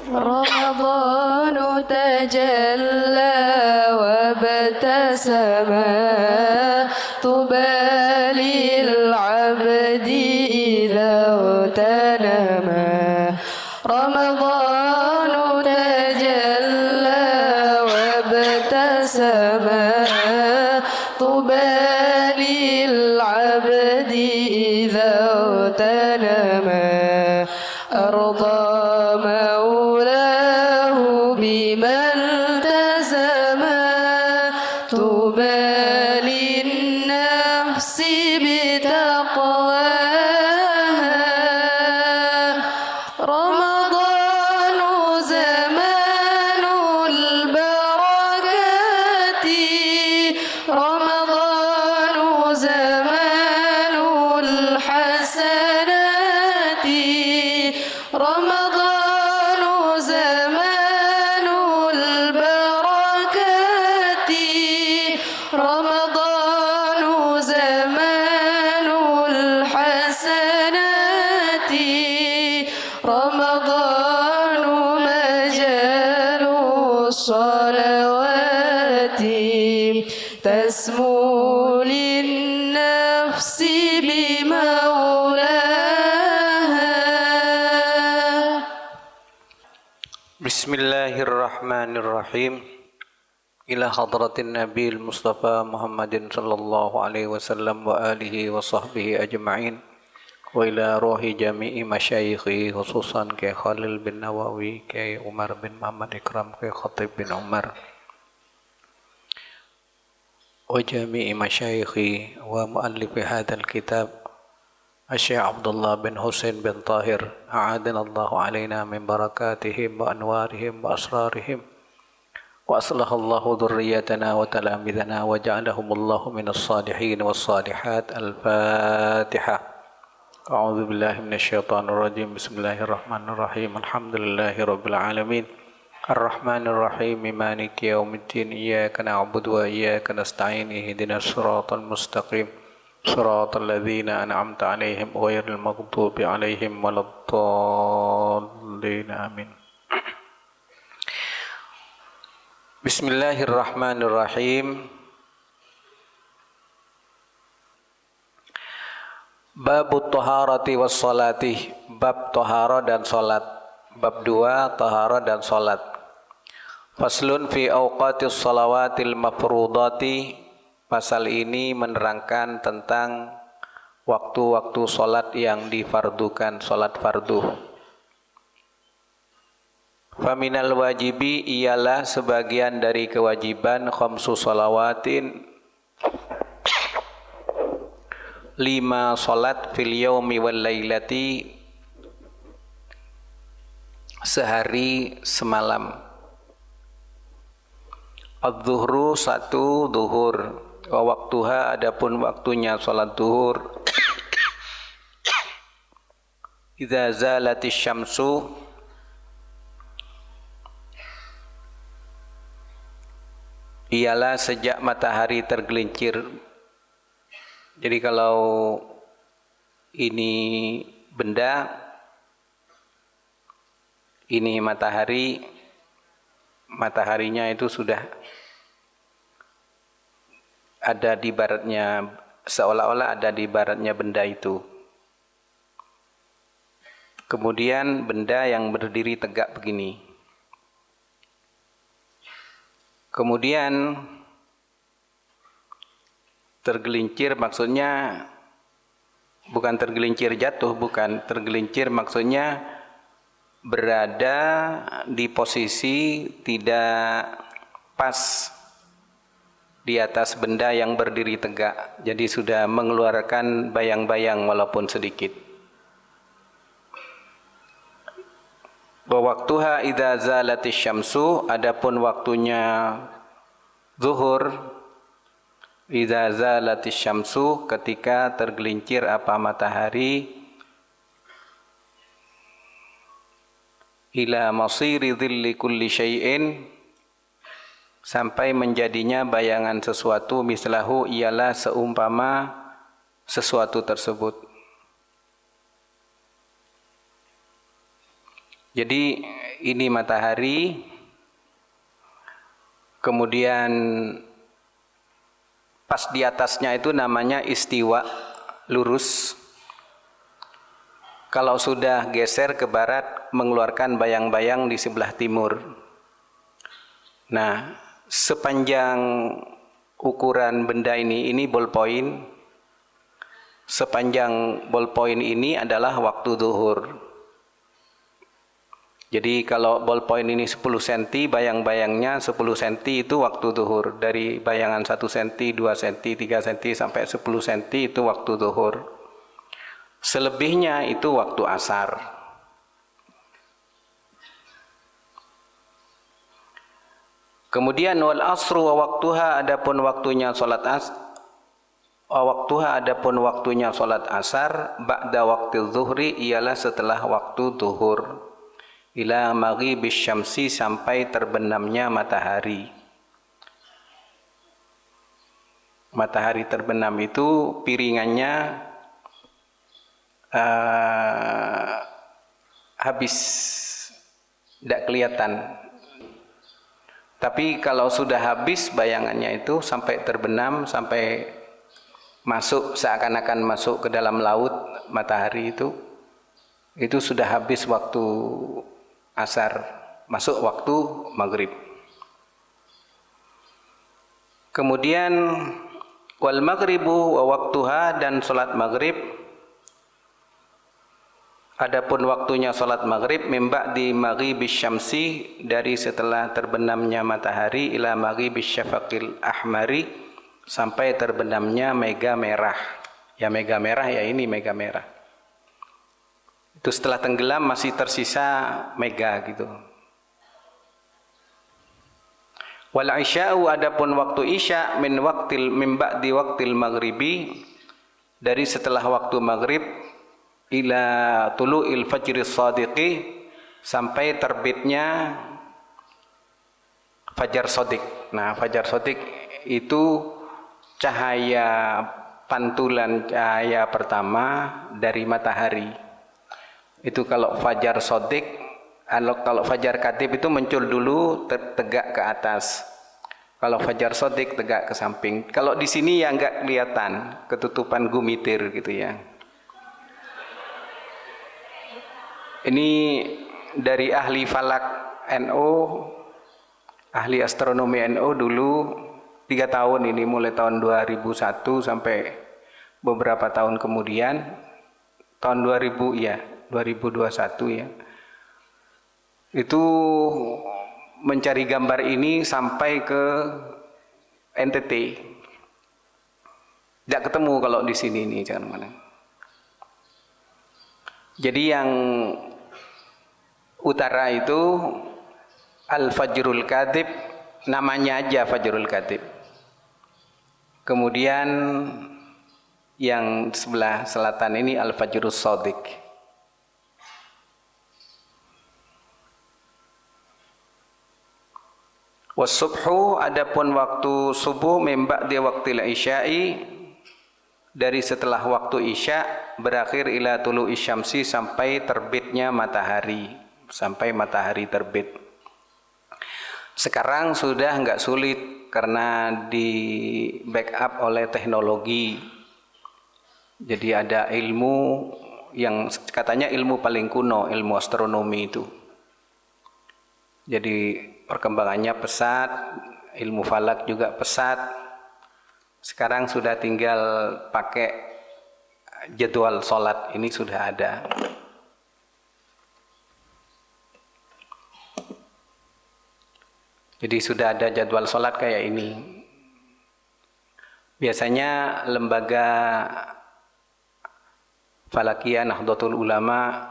رمضان تجلى وابتسم طوبى للعبد إذا اغتنما رمضان تجلى وابتسم طوبى للعبد إذا اغتنما أرضى مولاه بما التزم طوبى للنفس بتقواها رمضان زمان البركات رمضان زمان الحسنات رمضان زمان البركات رمضان زمان الحسنات رمضان مجال الصلوات تسمو للنفس بمولاها. Bismillahirrahmanirrahim. Ila hadratin Nabi Mustafa Muhammadin sallallahu alaihi wasallam wa alihi wa sahbihi ajma'in. Wa ila ruhi jami'i masyayikhi khususan Kyai Khalil bin Nawawi, Kyai Umar bin Muhammad Ikram, Kyai Khatib bin Umar. Wa jami'i masyayikhi wa muallifi hadzal kitab Syekh Abdullah bin Husain bin Tahir, a'adana Allahu alaina min barakatihim wa anwarihim wa asrarihim wa aslahallahu dhurriyyatana wa talamidana wa ja'alahumullahu minas salihin was salihat. Al-Fatihah. A'udzu billahi minasy syaithanir rajim. Bismillahirrahmanirrahim. Alhamdulillahi rabbil alamin. Ar-Rahmanir Rahim. Maliki yaumiddin. Iyyaka na'budu wa iyyaka nasta'in. Ihdinas siratal mustaqim. Shiratal ladzina an'amta 'alaihim ghairil maghdubi 'alaihim waladdallin. Amin. Bismillahirrahmanirrahim. Babut taharati was salati. Bab tahara dan salat. Bab 2 tahara dan salat. Faslun fi awqatis salawatil mafrudati. Pasal ini menerangkan tentang waktu-waktu solat yang difardukan, solat fardu. Faminal wajibi ialah sebagian dari kewajiban khamsu salawatin 5 solat fil yaumi wal lailati sehari semalam. Adzuhru 1 zuhur. Wa waktuha adapun waktunya salat zuhur idza zalatis syamsu ialah sejak matahari tergelincir. Jadi kalau ini benda, ini matahari, mataharinya itu sudah ada di baratnya, seolah-olah ada di baratnya benda itu. Kemudian benda yang berdiri tegak begini. Kemudian tergelincir maksudnya bukan tergelincir jatuh, bukan. Tergelincir maksudnya berada di posisi tidak pas di atas benda yang berdiri tegak. Jadi sudah mengeluarkan bayang-bayang walaupun sedikit. Wa waktuha idza zalatis syamsu, adapun waktunya zuhur idza zalatis syamsu, ketika tergelincir apa matahari, ila masiri dhilli kulli syai'in, sampai menjadinya bayangan sesuatu, mislahu ialah seumpama sesuatu tersebut. Jadi ini matahari, kemudian pas di atasnya itu namanya istiwa, lurus. Kalau sudah geser ke barat, mengeluarkan bayang-bayang di sebelah timur. Nah, sepanjang ukuran benda ini ballpoint. Sepanjang ballpoint ini adalah waktu zuhur. Jadi kalau ballpoint ini 10 cm, bayang-bayangnya 10 cm itu waktu zuhur. Dari bayangan 1 cm, 2 cm, 3 cm sampai 10 cm itu waktu zuhur. Selebihnya itu waktu asar. Kemudian wal asru wa waktuha, adapun waktunya salat asar ba'da waqtil zuhri, ialah setelah waktu zuhur, ila maghibis syamsi, sampai terbenamnya matahari. Matahari terbenam itu piringannya habis, tidak kelihatan. Tapi kalau sudah habis bayangannya itu, sampai terbenam, sampai masuk, seakan-akan masuk ke dalam laut matahari itu sudah habis waktu asar, masuk waktu maghrib. Kemudian wal maghribu wa waktuha, dan salat maghrib, adapun waktunya salat maghrib min ba'di maghibis syamsi, dari setelah terbenamnya matahari, ila maghibis syafaqil ahmari, sampai terbenamnya mega merah. Ya mega merah, ya ini mega merah. Itu setelah tenggelam masih tersisa mega gitu. Wal isya'u, adapun waktu isya min ba'di waqtil maghribi, dari setelah waktu maghrib, ila tulu'il fajri shadiqi, sampai terbitnya fajar shadiq. Nah, fajar shadiq itu cahaya pantulan cahaya pertama dari matahari. Itu kalau fajar shadiq. Kalau fajar kadib itu muncul dulu, tegak ke atas. Kalau fajar shadiq tegak ke samping. Kalau di sini ya enggak kelihatan, ketutupan gumitir gitu ya. Ini dari ahli falak NU, ahli astronomi NU dulu 3 tahun ini, mulai tahun 2001 sampai beberapa tahun kemudian, tahun 2021 ya. Itu mencari gambar ini sampai ke NTT. Tidak ketemu kalau di sini nih, jangan mana. Jadi yang utara itu Al-Fajrul Kadhib, namanya aja Fajrul Kadhib. Kemudian yang sebelah selatan ini Al-Fajrus Shadiq. Wasubhu, adapun waktu subuh min ba'di waqtil isya'i, dari setelah waktu isya, berakhir ila tulu'i syamsi, sampai terbitnya matahari, sampai matahari terbit. Sekarang sudah enggak sulit karena di backup oleh teknologi. Jadi ada ilmu yang katanya ilmu paling kuno, ilmu astronomi itu. Jadi perkembangannya pesat, ilmu falak juga pesat. Sekarang sudah tinggal pakai jadwal sholat, ini sudah ada. Jadi sudah ada jadwal sholat kayak ini. Biasanya lembaga Falakiyah Nahdlatul Ulama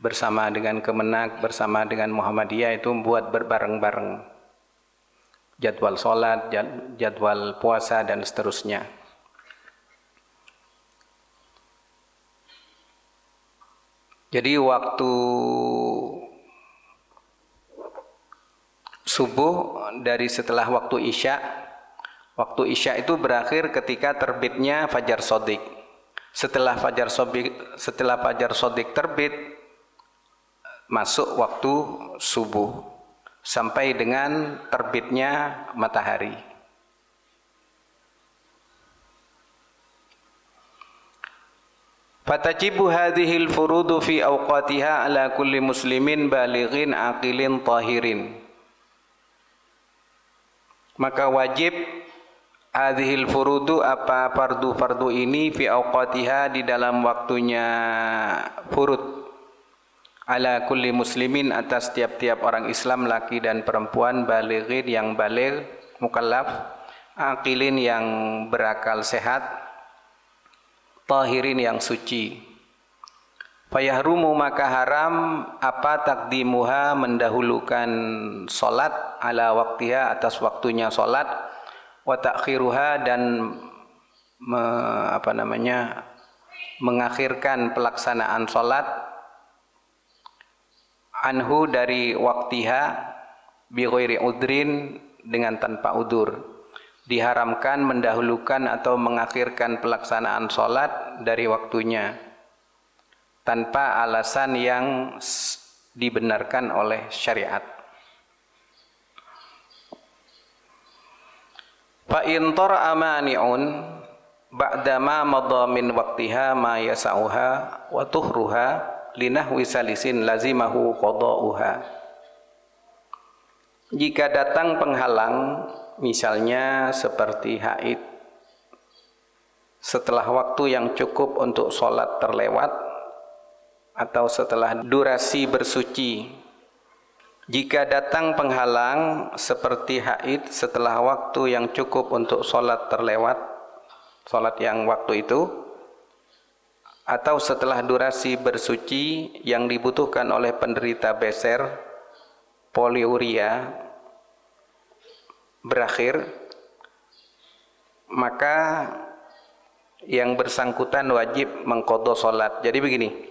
bersama dengan Kemenak, bersama dengan Muhammadiyah itu membuat berbareng-bareng jadwal sholat, jadwal puasa, dan seterusnya. Jadi waktu subuh dari setelah waktu isya itu berakhir ketika terbitnya fajar shadiq. Setelah fajar shadiq terbit, masuk waktu subuh sampai dengan terbitnya matahari. Fatajibu hadhil furudu fi awqatiha ala kulli muslimin balighin aqilin tahirin. Maka wajib hadhil furudu, apa fardu-fardu ini, fi awqatiha, di dalam waktunya furud, ala kulli muslimin, atas tiap-tiap orang Islam laki dan perempuan, balighin yang baligh, mukallaf, aqilin yang berakal sehat, tahirin yang suci. Fayahrumu, maka haram, apa, takdimuha, mendahulukan solat, ala waktiha, atas waktunya solat, wa ta'khiruha, dan mengakhirkan pelaksanaan solat, anhu, dari waktiha, bi ghairi udrin, dengan tanpa udur. Diharamkan mendahulukan atau mengakhirkan pelaksanaan solat dari waktunya tanpa alasan yang dibenarkan oleh syariat. Fa in tara'a mani'un ba'dama madha min waqtiha ma yas'uha wa tuhruha linahwi salisin lazimahu qada'uha. Jika datang penghalang, misalnya seperti haid, setelah waktu yang cukup untuk sholat terlewat, atau setelah durasi bersuci. Jika datang penghalang seperti haid setelah waktu yang cukup untuk sholat terlewat, sholat yang waktu itu, atau setelah durasi bersuci yang dibutuhkan oleh penderita beser, poliuria, berakhir, maka yang bersangkutan wajib mengqadha salat. Jadi begini,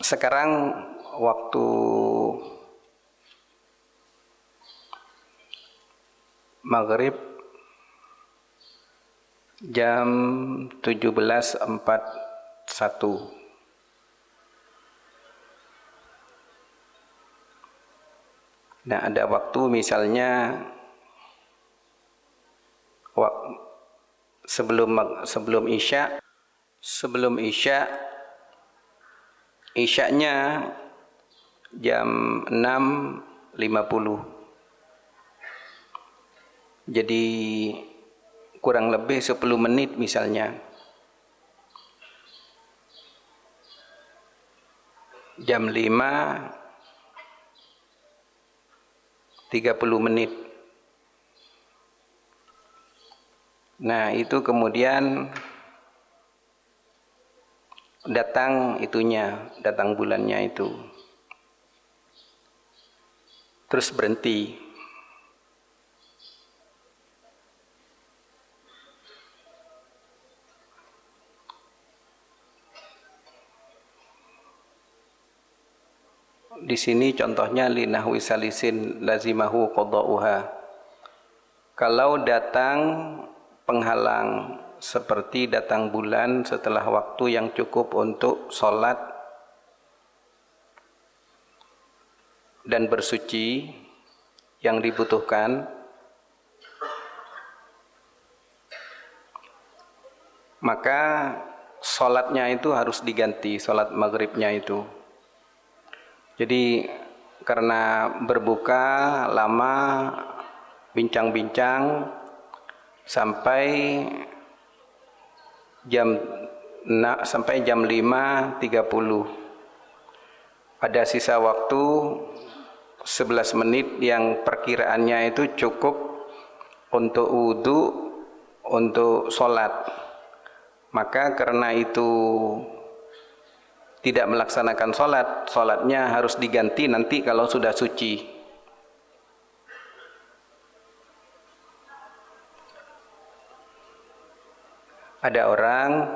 sekarang waktu maghrib jam 17.41. Nah, ada waktu misalnya sebelum isya, isyanya jam 6.50. Jadi kurang lebih 10 menit misalnya. Jam 5.30 menit. Nah, itu kemudian datang bulannya itu. Terus berhenti. Di sini contohnya linahwi salisin lazimahu qada'uha. Kalau datang penghalang seperti datang bulan setelah waktu yang cukup untuk sholat dan bersuci yang dibutuhkan, maka sholatnya itu harus diganti, sholat maghribnya itu. Jadi karena berbuka lama, bincang-bincang sampai jam 5.30, ada sisa waktu 11 menit yang perkiraannya itu cukup untuk wudu, untuk sholat. Maka karena itu tidak melaksanakan sholatnya harus diganti nanti kalau sudah suci. Ada orang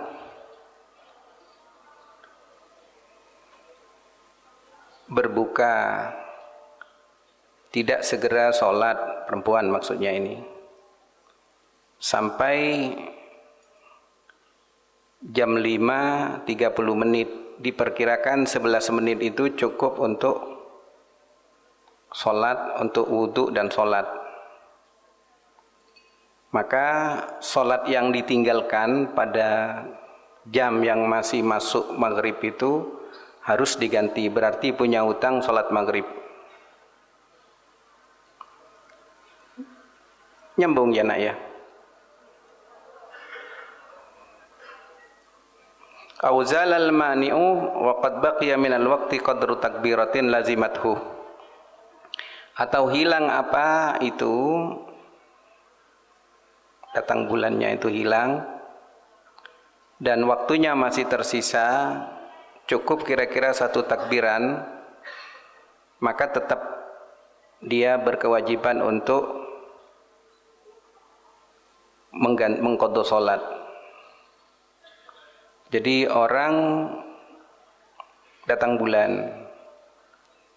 berbuka tidak segera sholat, perempuan maksudnya ini, sampai jam 5.30 menit diperkirakan 11 menit itu cukup untuk sholat, untuk wudhu dan sholat. Maka sholat yang ditinggalkan pada jam yang masih masuk maghrib itu harus diganti, berarti punya hutang sholat maghrib. Nyambung ya nak ya. Auzalal mani'u wa qad baqiya minal waqti qadru takbiratin lazimathu. Atau hilang apa itu, datang bulannya itu hilang dan waktunya masih tersisa, cukup kira-kira 1 takbiran, maka tetap dia berkewajiban untuk mengqadha salat. Jadi orang datang bulan,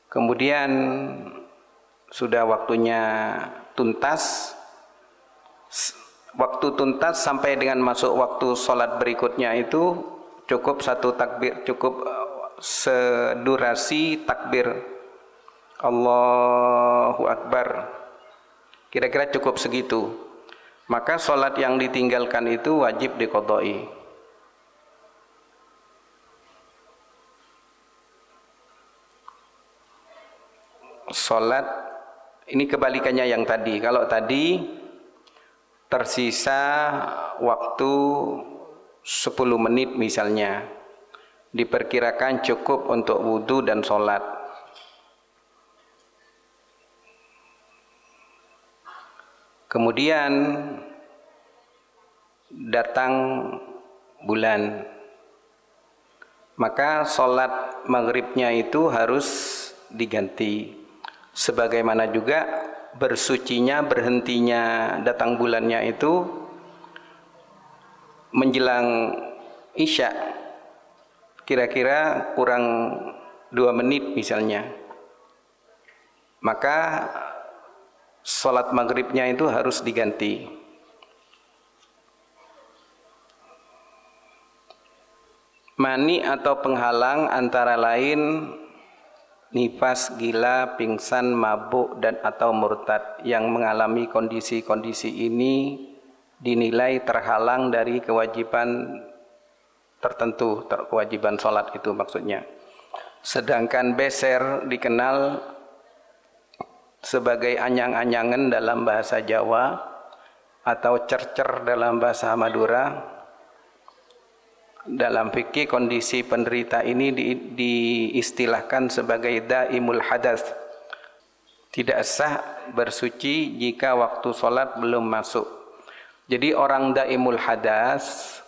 kemudian sudah waktunya tuntas, waktu tuntas sampai dengan masuk waktu sholat berikutnya itu cukup 1 takbir, cukup sedurasi takbir Allahu Akbar, kira-kira cukup segitu. Maka sholat yang ditinggalkan itu wajib diqadai. Sholat ini kebalikannya yang tadi. Kalau tadi tersisa waktu 10 menit misalnya, diperkirakan cukup untuk wudhu dan sholat. Kemudian datang bulan, maka sholat maghribnya itu harus diganti. Sebagaimana juga bersucinya, berhentinya datang bulannya itu menjelang Isya, kira-kira kurang 2 menit misalnya, maka sholat maghribnya itu harus diganti. Mani atau penghalang antara lain nifas, gila, pingsan, mabuk dan atau murtad. Yang mengalami kondisi-kondisi ini dinilai terhalang dari kewajiban tertentu, kewajiban sholat itu maksudnya. Sedangkan beser dikenal sebagai anyang-anyangan dalam bahasa Jawa atau cercer dalam bahasa Madura. Dalam fikih kondisi penderita ini diistilahkan sebagai daimul hadas. Tidak sah bersuci jika waktu sholat belum masuk. Jadi orang daimul hadas,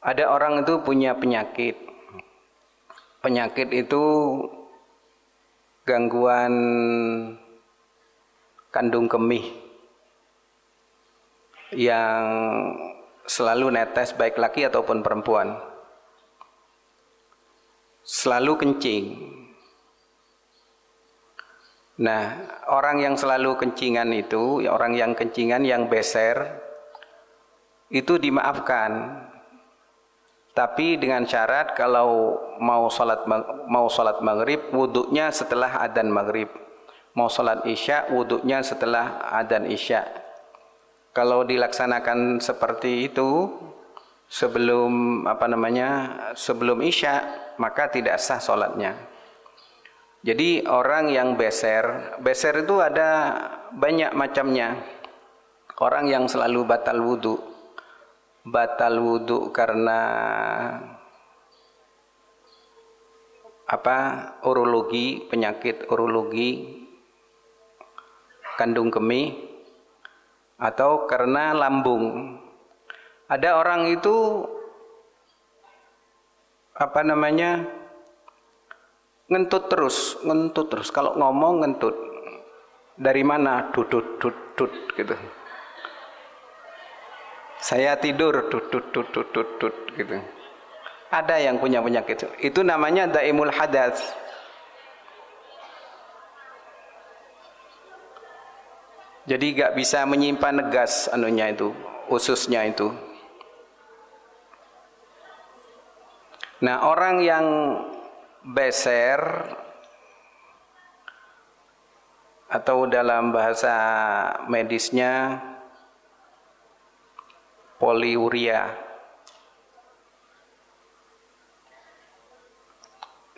ada orang itu punya penyakit. Penyakit itu gangguan kandung kemih yang selalu netes, baik laki ataupun perempuan, selalu kencing. Nah, orang yang selalu kencingan itu, orang yang kencingan, yang beser, itu dimaafkan. Tapi dengan syarat kalau mau sholat maghrib, wuduknya setelah adzan maghrib. Mau sholat isya, wuduknya setelah adzan isya. Kalau dilaksanakan seperti itu sebelum sebelum isya, maka tidak sah sholatnya. Jadi orang yang beser itu ada banyak macamnya. Orang yang selalu batal wudhu karena urologi, penyakit urologi, kandung kemih, atau karena lambung. Ada orang itu ngentut terus, kalau ngomong ngentut. Dari mana? Dut gitu. Saya tidur dut gitu. Ada yang punya penyakit itu namanya daimul hadas. Jadi gak bisa menyimpan negas ususnya itu. Nah, orang yang beser atau dalam bahasa medisnya poliuria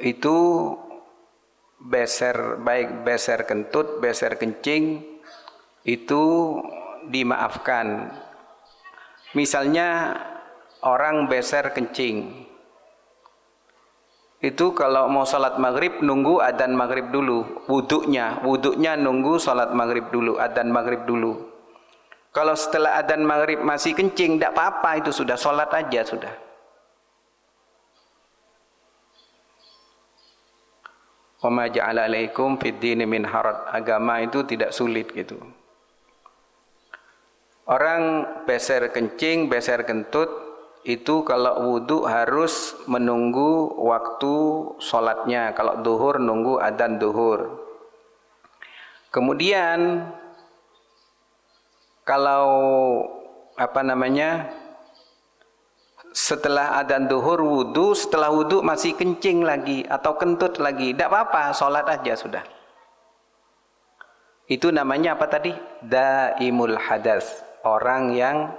itu beser, baik beser kentut, beser kencing itu dimaafkan. Misalnya orang beser kencing, itu kalau mau sholat maghrib nunggu adzan maghrib dulu, wuduknya nunggu sholat maghrib dulu, adzan maghrib dulu. Kalau setelah adzan maghrib masih kencing, tidak apa-apa, itu sudah sholat aja sudah. Wa ma ja'ala alaikum fid dini min haraj, agama itu tidak sulit gitu. Orang beser kencing, beser kentut itu kalau wudhu harus menunggu waktu sholatnya. Kalau duhur nunggu adzan duhur. Kemudian kalau setelah adzan duhur wudhu, setelah wudhu masih kencing lagi atau kentut lagi, tidak apa-apa, sholat aja sudah. Itu namanya apa tadi? Daimul hadas, orang yang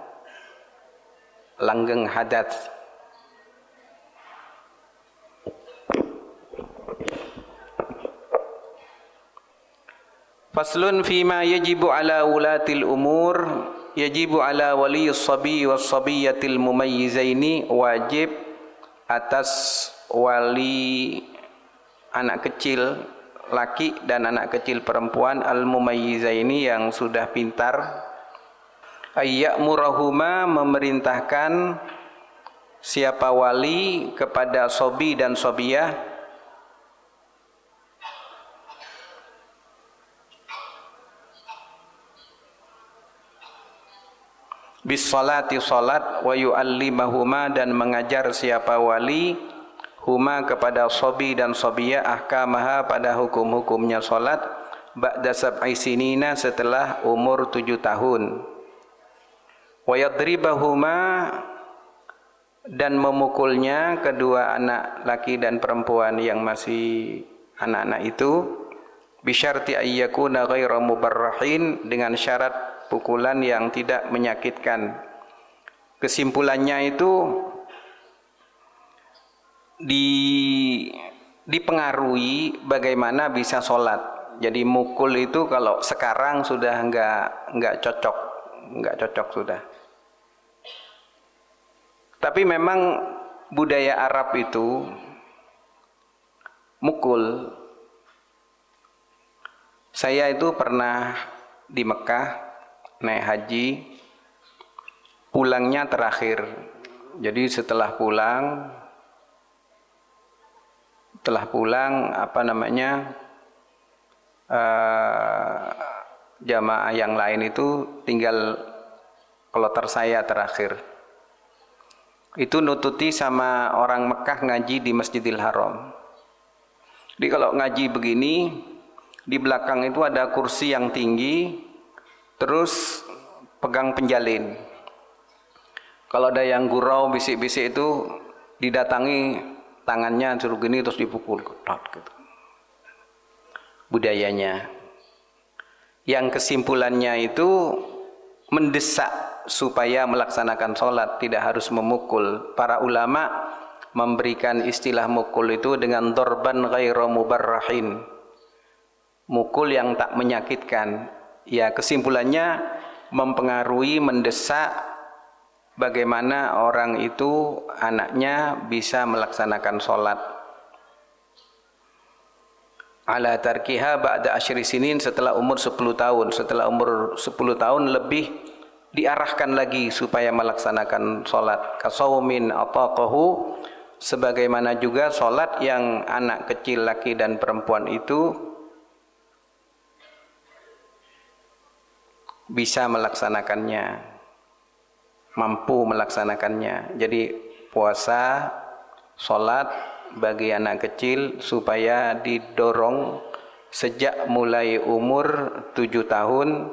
langgeng hadas. Faslun fima yajibu ala ulatil umur, yajibu ala waliyus sabi was sabiyatil mumayyizaini, wajib atas wali anak kecil laki dan anak kecil perempuan al mumayyizaini yang sudah pintar, ayyamurahuma, memerintahkan siapa wali kepada sobi dan sobiyah bis salati salat, wa yu'allimahuma, dan mengajar siapa wali huma kepada sobi dan sobiyah ahkamaha, pada hukum-hukumnya salat, ba'da sab'i sinina, setelah umur 7 tahun. Wa yadribahuma, dan memukulnya kedua anak laki dan perempuan yang masih anak-anak itu, bisyarti ayyakuna ghaira mubarrahin, dengan syarat pukulan yang tidak menyakitkan. Kesimpulannya itu dipengaruhi bagaimana bisa sholat. Jadi mukul itu kalau sekarang sudah enggak cocok sudah. Tapi memang budaya Arab itu mukul. Saya itu pernah di Mekah naik haji, pulangnya terakhir. Jadi setelah pulang jamaah yang lain itu tinggal kloter saya terakhir. Itu nututi sama orang Mekah ngaji di Masjidil Haram. Jadi kalau ngaji begini, di belakang itu ada kursi yang tinggi, terus pegang penjalin. Kalau ada yang gurau bisik-bisik itu didatangi, tangannya suruh gini terus dipukul gitu. Budayanya. Yang kesimpulannya itu mendesak supaya melaksanakan sholat, tidak harus memukul. Para ulama memberikan istilah mukul itu dengan dorban ghairu mubarrahin, mukul yang tak menyakitkan. Ya, kesimpulannya mempengaruhi, mendesak bagaimana orang itu, anaknya bisa melaksanakan sholat. Ala tarkiha ba'da asyri sinin, setelah umur 10 tahun. Setelah umur 10 tahun lebih diarahkan lagi supaya melaksanakan sholat. Kasawmin ataqahu, sebagaimana juga sholat yang anak kecil laki dan perempuan itu bisa melaksanakannya, mampu melaksanakannya. Jadi puasa, sholat bagi anak kecil supaya didorong sejak mulai umur 7 tahun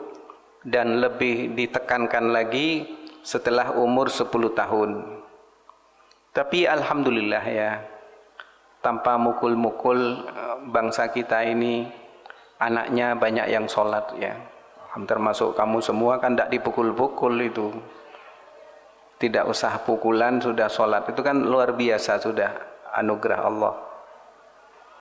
dan lebih ditekankan lagi setelah umur 10 tahun. Tapi alhamdulillah ya, tanpa mukul-mukul bangsa kita ini anaknya banyak yang sholat ya. Termasuk kamu semua kan tidak dipukul-pukul itu. Tidak usah pukulan sudah sholat, itu kan luar biasa sudah anugerah Allah.